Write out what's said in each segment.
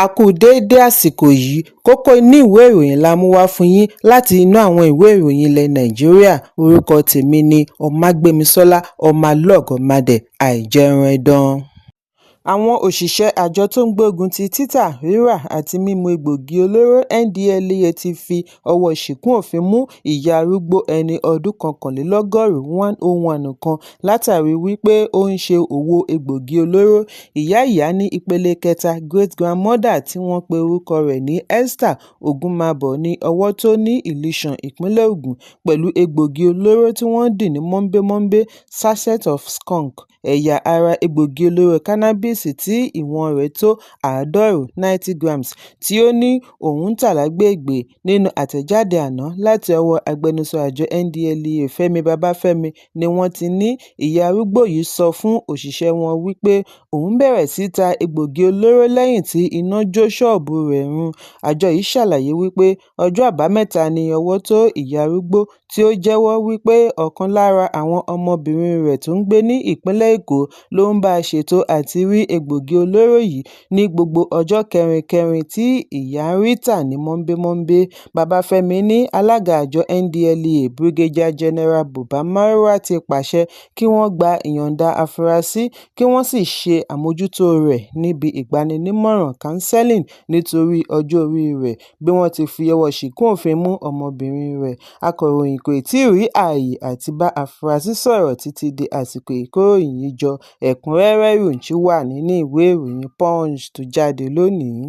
A kú déédé àsìkò yìí, kókó inú ìwé ìròyìn la mú wá fún yín láti inú àwọn ìwé ìròyìn ilẹ̀ Nàìjíríà. Orúkọ tèmi ni Ọmágbémisọ́lá Ọmọlọ́gọ̀mádẹ àìjẹran ẹdán. Àwọn òṣìṣẹ́ àjọ tó ń gbógun ti títà, rírà àti mímu egbòogi olóró NDLEA ti fi ọwọ́ ṣìkún òfin mú ìyá arúgbó ẹni ọdún 101 kan látàrí wípé ó ń ṣe òwò egbòogi olóró. Ìyá ní ìpele kẹta great-grandmother tí wọ́n pe orúkọ rẹ̀ ní Esther Ogunmabor ní ọwọ́ tó ní Ìlíṣàn, ìpínlẹ̀ Ògùn, pẹ̀lú egbòogi olóró tí wọ́n dì ní mọ́ńbé-mọ́ńbé sachet of skunk, ẹ̀yà ara egbòogi olóró cannabis tí ìwọ̀n rẹ̀ tó 90 grams tí ó ní òun ń tà lágbègbè. Nínú àtẹ̀jáde àná láti ọwọ́ agbẹnusọ àjọ NDLEA Fẹ́mi Babáfẹ́mi ni wọ́n ti ní ìyá arúgbó yìí sọ fún òṣìṣẹ́ wọn wípé òun bẹ̀rẹ̀ sí ta egbòogi olóró lẹ́yìn tí iná jó ṣọ́ọ̀bù rẹ̀ run. Àjọ yìí ṣàlàyé wípé ọjọ́ Àbámẹ́ta ni ọwọ́ tó ìyá arúgbó tí ó jẹ́wọ́ wípé ọ̀kan lára àwọn ọmọbìnrin rẹ̀ tó ń gbé ní ìpínlẹ̀ Èkó ló ń bá a ṣètò àti rí egbòogi olóró yìí ní gbogbo ọjọ́ kẹrin tí ìyá ń rí tà ní mọ́ńbé-mọ́ńbé. Babáfẹ́mi ní alága àjọ NDLEA Brigadier General Buba Marwa ti pàṣẹ kí wọ́n gba ìyọ̀ǹda afurasí kí wọ́n sì ṣe àmójútó rẹ̀ níbi ìgbaninímọ̀ràn counseling nítorí ọjọ́ orí rẹ̀ bí wọ́n ti fi ọwọ́ ṣìkún òfin mú ọmọbìnrin rẹ̀. Akọ̀ròyìn kò tíì rí ààyè àti bá afurasí sọ̀rọ̀ títí di àsìkò ìkóròyìn yìí jọ. Ẹ̀kúnrẹ́rẹ́ ìròyìn wà nínú ìwé ìròyìn Punch tó jáde lónìí.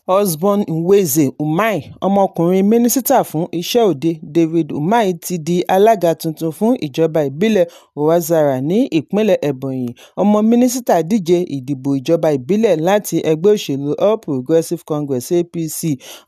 Osborn Nweze Umahi, ọmọkùnrin mínísítà fún iṣẹ́ òde David Umahi ti di alága tuntun fún ìjọba ìbílẹ̀ Uwazara ní ìpínlẹ̀ Ebonyi. Ọmọ mínísítà díje ìdìbò ìjọba ìbílẹ̀ láti ẹgbẹ́ òṣèlú All Progressives Congress (APC).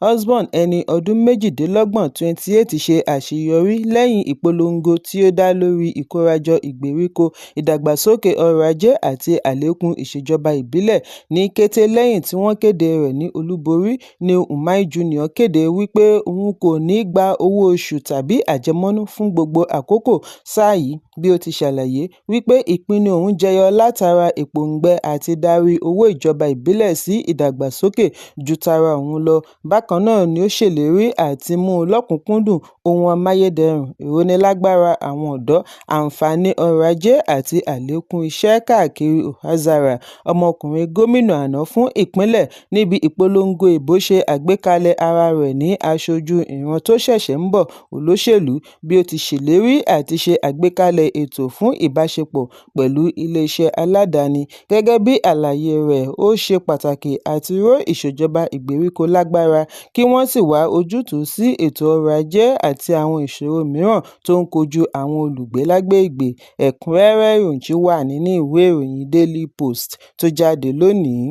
Osborn, ẹni ọdún 28, ṣe àṣeyọrí lẹ́yìn ìpolongo tí ó dá lórí ìkórajọ ìgbèríko, ìdàgbàsókè ọrọ̀ ajé àti àlékún ìṣèjọba ìbílẹ̀. Ní kété lẹ́yìn tí wọ́n kéde rẹ̀ ní olúborí ni Umahi Jr. kéde wípé òun kò ní gba owó oṣù tàbí àjẹmọ́nú fún gbogbo àkókò sáà yìí, bí ó ti ṣàlàyé wípé ìpinnu òun jẹyọ látara ìpòǹgbẹ àti darí owó ìjọba ìbílẹ̀ sí ìdàgbàsókè ju tara òun lọ. Bákan náà ni ó ṣèlérí àti mú lọ́kùnkúndùn ohun amáyédẹrùn, ìrónilágbára àwọn ọ̀dọ́, àǹfààní ọrọ̀ ajé àti àlékún iṣẹ́ káàkiri Uwazara. Ọmọkùnrin gómìnà àná fún ìpínlẹ̀ níbi ìpolongo ìbò ṣe àgbékalẹ̀ ara rẹ̀ ní aṣojú ìran tó ṣẹ̀ṣẹ̀ ń bọ̀ olóṣèlú, bí ó ti ṣèlérí àti ṣe àgbékalẹ̀ ètò fún ìbáṣepọ̀ pẹ̀lú iléeṣẹ́ aládàáni. Gẹ́gẹ́ bí àlàyé rẹ̀, ó ṣe pàtàkì àti ró ìṣèjọba ìgbèríko lágbára kí wọ́n sì wá ojútùú sí ètò ọrọ̀ ajé àti àwọn ìṣòro mìíràn tó ń kojú àwọn olùgbé lágbègbè. Ẹ̀kúnrẹ́rẹ́ ìròyìn wà nínú ìwé ìròyìn Daily Post tó jáde lónìí.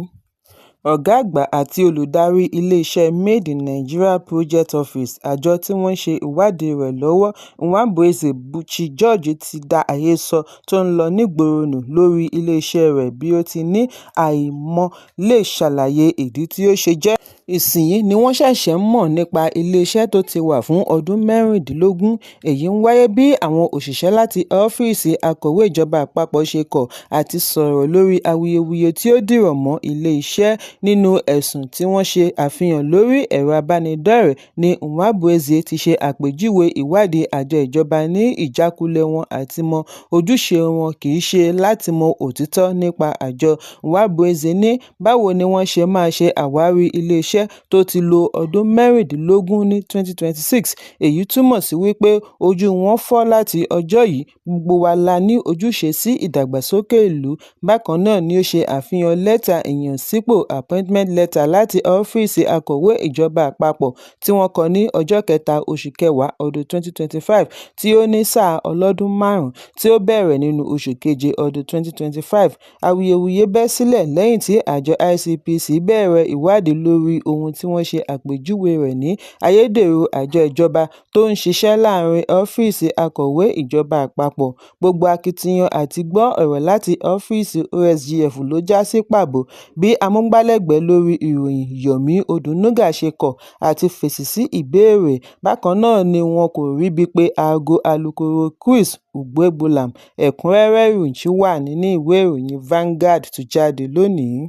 Ọ̀gá àgbà àti olùdarí iléeṣẹ́ Made in Nigeria Project Office, àjọ tí wọ́n ń ṣe ìwádìí rẹ̀ lọ́wọ́, Nwabueze Buchi George ti dá àhesọ tó ń lọ nígboro nù lórí iléeṣẹ́ rẹ̀ bí ó ti ní àìmọ̀ lè ṣàlàyé ìdí tí ó ṣe jẹ́. Ìsinyìí ni wọ́n ṣẹ̀ṣẹ̀ ń mọ̀ nípa iléeṣẹ́ tó ti wà fún ọdún 16. Èyí ń wáyé bí àwọn òṣìṣẹ́ láti ọ́fíìsì akọ̀wé ìjọba àpapọ̀ ṣe kọ̀ àti sọ̀rọ̀ lórí awuyewuye tí ó dìrọ̀ mọ́ ilé-iṣẹ́. Nínú ẹ̀sùn tí wọ́n ṣe àfihàn lórí ẹ̀rọ abánidọ́rẹ̀ẹ́ ni Nwabueze ti ṣe àpèjúwe ìwádìí àjọ ìjọba ní ìjákulẹ̀ wọn àti mọ ojúṣe wọn kì í ṣe láti mọ òtítọ́ nípa àjọ. Nwabueze ní báwo ni wọ́n ṣe máa ṣe àwárí iléeṣẹ́ tó ti lo ọdún 16 ní 2026. Èyí túmọ̀ sí wípé ojú wọn fọ́ láti ọjọ́ yìí. Gbogbo wa la ní ojúṣe sí ìdàgbàsókè ìlú. Bákan náà ni ó ṣe àfihàn lẹ́tà ìyànsípò appointment letter láti ọ́fíìsì akọ̀wé ìjọba àpapọ̀ tí wọ́n kọ ní ọjọ́ 3 oṣù kẹwàá ọdún 2025 tí ó ní sáà ọlọ́dún 5 tí ó bẹ̀rẹ̀ nínú oṣù keje ọdún 2025. Awuyewuye bẹ́ sílẹ̀ lẹ́yìn tí àjọ ICPC bẹ̀rẹ̀ ìwádìí lórí ohun tí wọ́n ṣe àpèjúwe rẹ̀ ní ayédèrú àjọ ìjọba tó ń ṣiṣẹ́ láàrin ọ́fíìsì akọ̀wé ìjọba àpapọ̀. Gbogbo akitiyan àti gbọ́ ọ̀rọ̀ láti ọ́fíìsì OSGF ló já sí pàbó bí amúgbálẹ́gbẹ̀ẹ́ lórí ìròyìn Yomi Odunuga ṣe kọ̀ àti fèsì sí ìbéèrè. Bákan náà ni wọn kò ríbi pé aago alukoro Chris Ugbegbulam. Ẹ̀kúnrẹ́rẹ́ ìròyìn wà nínú ìwé ìròyìn Vanguard tó jáde lónìí.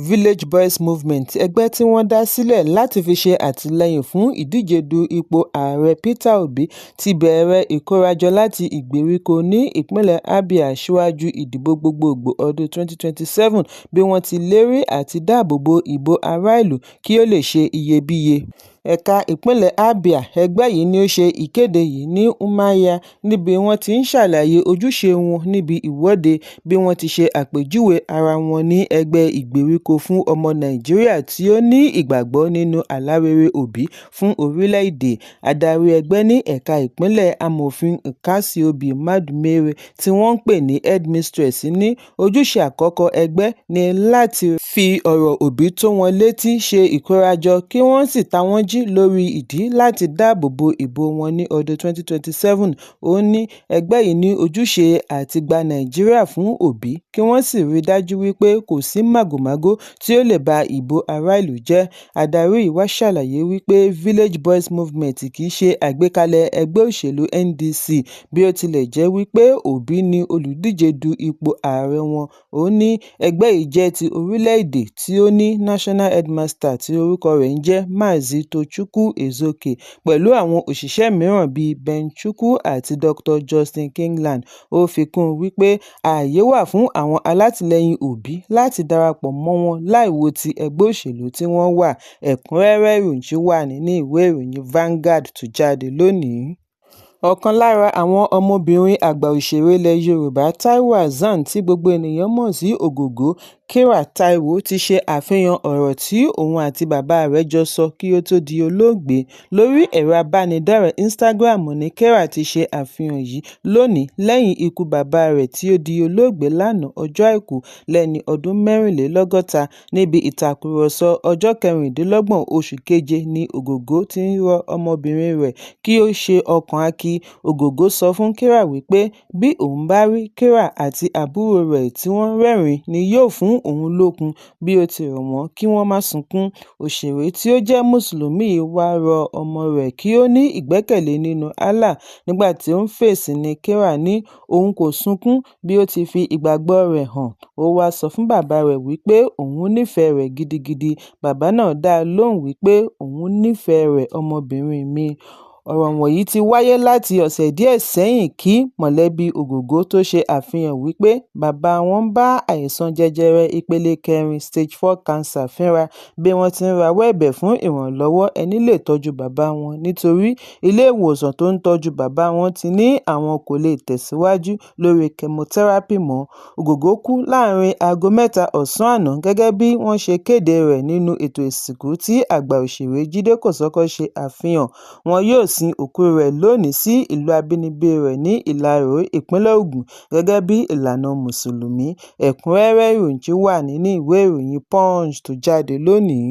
Village Boys Movement, ẹgbẹ́ tí wọ́n dá sílẹ̀ láti fi ṣe àtìlẹ́yìn fún ìdíje du ipò ààrẹ Peter Obi, ti bẹ̀rẹ̀ ìkórajọ láti ìgbèríko ní ìpínlẹ̀ Abia síwájú ìdìbò gbogbogbò ọdún 2027 bí wọ́n ti lérí àti dáàbò bo ìbò ará ìlú kí ó lè ṣe iyebíye. Ẹ̀ka ìpínlẹ̀ Abia, ẹgbẹ́ yìí ni ó ṣe ìkéde yìí ní Umuahia níbi wọ́n ti ń ṣàlàyé ojúṣe wọn níbi ìwọ́de bí wọ́n ti ṣe àpèjúwe ara wọn ní ẹgbẹ́ ìgbèríko fún ọmọ Nàìjíríà tí ó ní ìgbàgbọ́ nínú àlá rere Obi fún orílẹ̀-èdè. Adarí ẹgbẹ́ ní ẹ̀ka ìpínlẹ̀, Amòfin Nkasi Obi Madumeire, tí wọ́n ń pè ní Headmistress, ní ojúṣe àkọ́kọ́ ẹgbẹ́ ní láti fi ọ̀rọ̀ Obi tó wọn létí, ṣe ìkórajọ kí wọ́n sì ta wọ́n jí lórí ìdí láti dáàbò bo ìbò wọn ní ọdún 2027. Ó ní ẹgbẹ́ yìí ní ojúṣe àti gba Nàìjíríà fún Obi kí wọ́n sì rí dájú wípé kò sí màgòmágó tí ó lè ba ìbò ará ìlú jẹ́. Adarí yìí wá ṣàlàyé wípé Village Boys Movement kì í ṣe àgbékalẹ̀ ẹgbẹ́ òṣèlú NDC bí ó tilẹ̀ jẹ́ wípé Obi ni olùdíje du ipò ààrẹ wọn. Ó ní ẹgbẹ́ yìí jẹ́ ti orílẹ̀-èdè tí ó ní National Headmaster tí orúkọ rẹ̀ ń jẹ́ Maazị Tochukwu Ezoke, pẹ̀lú àwọn òṣìṣẹ́ mìíràn bíi Ben Chukwu àti Dr. Justin Kingland. Ó fi kún un wípé ààyè wà fún àwọn alátìlẹyìn Obi láti darapọ̀ mọ́ wọn láìwo ti ẹgbẹ́ òṣèlú tí wọ́n wà. Ẹ̀kúnrẹ́rẹ́ ìròyìn wà nínú ìwé ìròyìn Vanguard tó jáde lónìí. Ọ̀kan lára àwọn ọmọbìnrin àgbà òṣèré ilẹ̀ Yorùbá, Taiwo Hassan, tí gbogbo ènìyàn mọ̀ sí Ògògó, Kira Taiwo, ti ṣe àfihàn ọ̀rọ̀ tí òun àti bàbá rẹ̀ jọ sọ kí ó tó di olóògbé. Lórí ẹ̀rọ abánidọ́rẹ̀ẹ́ Instagram ni Kira ti ṣe àfihàn yìí lónìí lẹ́yìn ikú bàbá rẹ̀ tí ó di olóògbé lánàá ọjọ́ Àìkú lẹ́ni ọdún 64. Níbi ìtàkùrọ̀sọ ọjọ́ 26 oṣù keje ni Ògògó ti ń rọ ọmọbìnrin rẹ̀ kí ó ṣe ọkàn akin. Ògògó sọ fún Kira wípé bí òun bá rí Kira àti àbúrò rẹ̀ tí wọ́n rẹ́rìn-ín ni yóò fún òun lókun bí ó ti rọ̀ wọ́n kí wọ́n má sunkún. Òṣèré tí ó jẹ́ Mùsùlùmí wá rọ ọmọ rẹ̀ kí ó ní ìgbẹ́kẹ̀lé nínú Allah. Nígbà tí ó ń fèsì ní Kira ní òun kò sunkún bí ó ti fi ìgbàgbọ́ rẹ̀ hàn. Ó wá sọ fún bàbá rẹ̀ wípé òun nífẹ̀ẹ́ rẹ̀ gidigidi. Bàbá náà dá a lóhùn wípé òun nífẹ̀ẹ́ rẹ̀, ọmọbìnrin mi. Ọ̀rọ̀ wọ̀nyí ti wáyé láti ọ̀sẹ̀ díẹ̀ sẹ́yìn kí mọ̀lẹ́bí Ògògó tó ṣe àfihàn wípé bàbá wọn ń bá àìsàn jẹjẹrẹ ìpele 4 stage 4 cancer fínra bí wọ́n ti ń rawọ́ ẹ̀bẹ̀ fún ìrànlọ́wọ́ ẹni lè tọ́jú bàbá wọn nítorí ilé ìwòsàn tó ń tọ́jú bàbá wọn ti ní àwọn kò lè tẹ̀síwájú lórí chemotherapy mọ́. Ògògó kú láàrin aago 3 ọ̀sán àná gẹ́gẹ́ bí wọ́n ṣe kéde rẹ̀ nínú ètò ìsìnkú tí àgbà òṣèré Jídé Kòsọ́kọ́ ṣe àfihàn. Wọn yóò sin òkú rẹ̀ lónìí sí ìlú abínibí rẹ̀ ní Ìlaró, ìpínlẹ̀ Ògùn gẹ́gẹ́ bí ìlànà Mùsùlùmí. Ẹ̀kúnrẹ́rẹ́ ìròyìn wà nínú ìwé ìròyìn Punch tó jáde lónìí.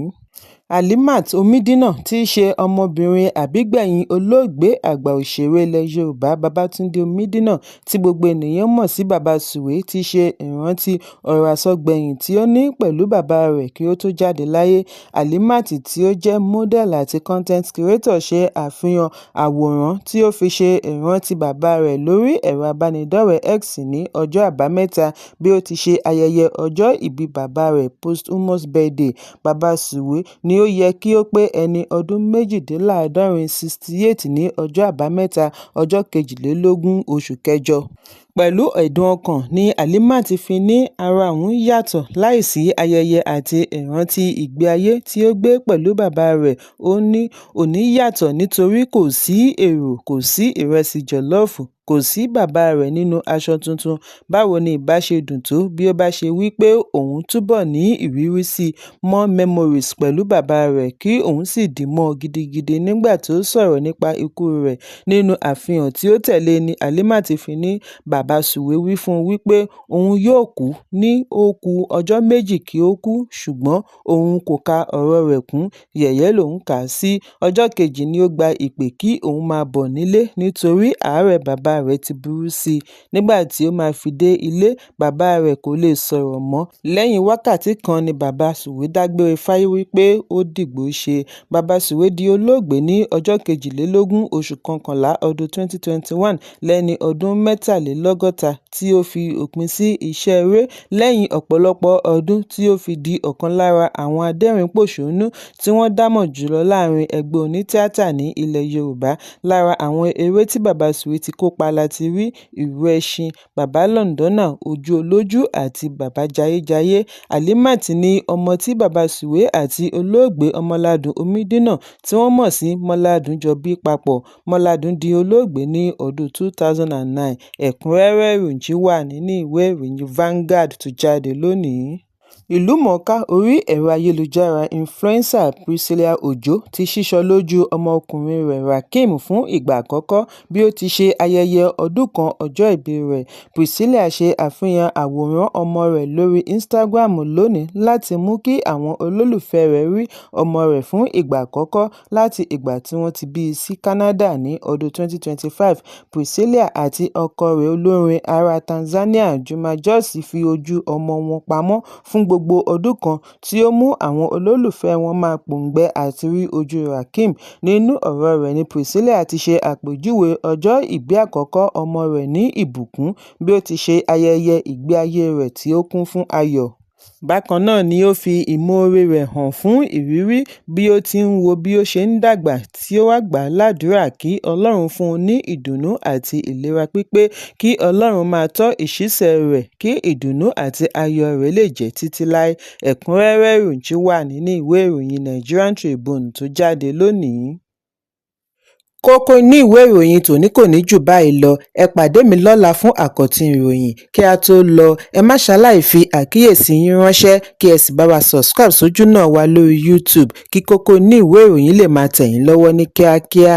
Halimat Omidina, tí í ṣe ọmọbìnrin àbígbẹ̀yìn olóògbé àgbà òṣèré ilẹ̀ Yorùbá Babátúndé Omidina, tí gbogbo ènìyàn mọ̀ sí Baba Sùwé, ti ṣe ìrántí ọ̀rọ̀ àsọgbẹ̀yìn tí ó ní pẹ̀lú bàbá rẹ̀ kí ó tó jáde láyé. Halimat, tí ó jẹ́ model àti content creator, ṣe àfihàn àwòrán tí ó fi ṣe ìrántí bàbá rẹ̀ lórí ẹ̀rọ abánidọ́rẹ̀ẹ́ X ní ọjọ́ Àbámẹ́ta bí ó ti ṣe ayẹyẹ ọjọ́ ìbí bàbá rẹ̀ posthumous birthday. Baba Sùwé ni ó yẹ kí ó pé ẹni ọdún 68 68 ní ọjọ́ Àbámẹ́ta ọjọ́ 22 oṣù kẹjọ. Pẹ̀lú ẹ̀dùn ọkàn ni Halimat fi ní ara òun yàtọ̀ láìsí ayẹyẹ àti ìrántí ìgbé ayé tí ó gbé pẹ̀lú bàbá rẹ̀. Ó ní òní yàtọ̀ nítorí kò sí èrò, kò sí ìrẹsì jọ̀lọ́ọ̀fù, kò sí bàbá rẹ̀ nínú aṣọ tuntun. Báwo ni ìbá ṣe dùn tó bí ó bá ṣe wí pé òun túbọ̀ ní ìrírí sí more memories pẹ̀lú bàbá rẹ̀ kí òun sì dì mọ́ gidigidi. Nígbà tó sọ̀rọ̀ nípa ikú rẹ̀ nínú àfihàn tí ó tẹ̀lé ni Halimat fi ní Baba Sùwé wí fún un wípé òun yóò kú ní ó kù ọjọ́ 2 kí ó kú, ṣùgbọ́n òun kò ka ọ̀rọ̀ rẹ̀ kún, yẹ̀yẹ́ lòun kà á sí. Ọjọ́ kejì ni ó gba ìpè kí òun máa bọ̀ nílé nítorí àárẹ̀ bàbá rẹ̀ ti burú sí i. Nígbà tí ó máa fi dé ilé, bàbá rẹ̀ kò lè sọ̀rọ̀ mọ́. Lẹ́yìn wákàtí kan ni bàbá Sùwé dágbére fáyé wípé ó dìgbò ṣe. Bàbá Sùwé di olóògbé ní ọjọ́ 22 oṣù kọkànlá ọdún 2021 lẹ́ni ọdún 63 tí ó fi òpin sí iṣẹ́ eré lẹ́yìn ọ̀pọ̀lọpọ̀ ọdún tí ó fi di ọ̀kan lára àwọn adẹ́rìn-ín-pòṣónú tí wọ́n dámọ̀ jùlọ láàrin ẹgbẹ́ onítíátà ní ilẹ̀ Yorùbá. Lára àwọn eré tí bàbá Sùwé ti kópa láti rí Ìrù Ẹṣin, Bàbá Lọ́ndọ́nà, Ojú Olójú àti Bàbá Jayéjayé. Halimat ni ọmọ tí bàbá Sùwé àti olóògbé Ọmọladún Omídínà tí wọ́n mọ̀ sí Mọ́ládún jọ bí papọ̀. Mọ́ládún di olóògbé ní ọdún 2009. Ẹ̀kúnrẹ́rẹ́ ìròyìn wà nínú ìwé ìròyìn Vanguard tó jáde lónìí. Ìlúmọ̀ọ́ká orí ẹ̀rọ ayélujára influencer Priscilla Ojo ti ṣíṣọ lójú ọmọkùnrin rẹ̀ Rakim fún ìgbà àkọ́kọ́ bí ó ti ṣe ayẹyẹ ọdún kan ọjọ́ ìbí rẹ̀. Priscilla ṣe àfihàn àwòrán ọmọ rẹ̀ lórí Instagram lónìí láti mú kí àwọn olólùfẹ́ rẹ̀ rí ọmọ rẹ̀ fún ìgbà àkọ́kọ́ láti ìgbà tí wọ́n ti bí i sí Canada ní ọdún 2025. Priscilla àti ọkọ rẹ̀ olórin ará Tanzania Juma Jux fi ojú ọmọ wọn pamọ́ fún gbogbo ọdún kan tí ó mú àwọn olólùfẹ́ wọn máa pòǹgbẹ àti rí ojú Rakim. Nínú ọ̀rọ̀ rẹ̀ ni Priscilla ti ṣe àpèjúwe ọjọ́ ìbí àkọ́kọ́ ọmọ rẹ̀ ní ìbùkún bí ó ti ṣe ayẹyẹ ìgbé ayé rẹ̀ tí ó kún fún ayọ̀. Bákan náà ni ó fi ìmoore rẹ̀ hàn fún ìrírí bí ó ti ń wo bí ó ṣe ń dàgbà tí ó wá gbà ládùúrà kí Ọlọ́run fún un ní ìdùnnú àti ìlera pípé, kí Ọlọ́run máa tọ́ ìṣísẹ̀ rẹ̀, kí ìdùnnú àti ayọ̀ rẹ̀ lè jẹ́ títí láé. Ẹ̀kúnrẹ́rẹ́ ìròyìn wà nínú ìwé ìròyìn Nigerian Tribune tó jáde lónìí. Kókó inú ìwé ìròyìn tòní kò ní jù báyìí lọ. Ẹ pàdé mi lọ́la fún àkọ́tún ìròyìn. Kí a tó lọ, ẹ má ṣaláì fi àkíyèsí yín ránṣẹ́ kí ẹ sì bá wa subscribe sójú náà wa lórí YouTube kí kókó inú ìwé ìròyìn lè máa tẹ̀ yín lọ́wọ́ ní kíákíá.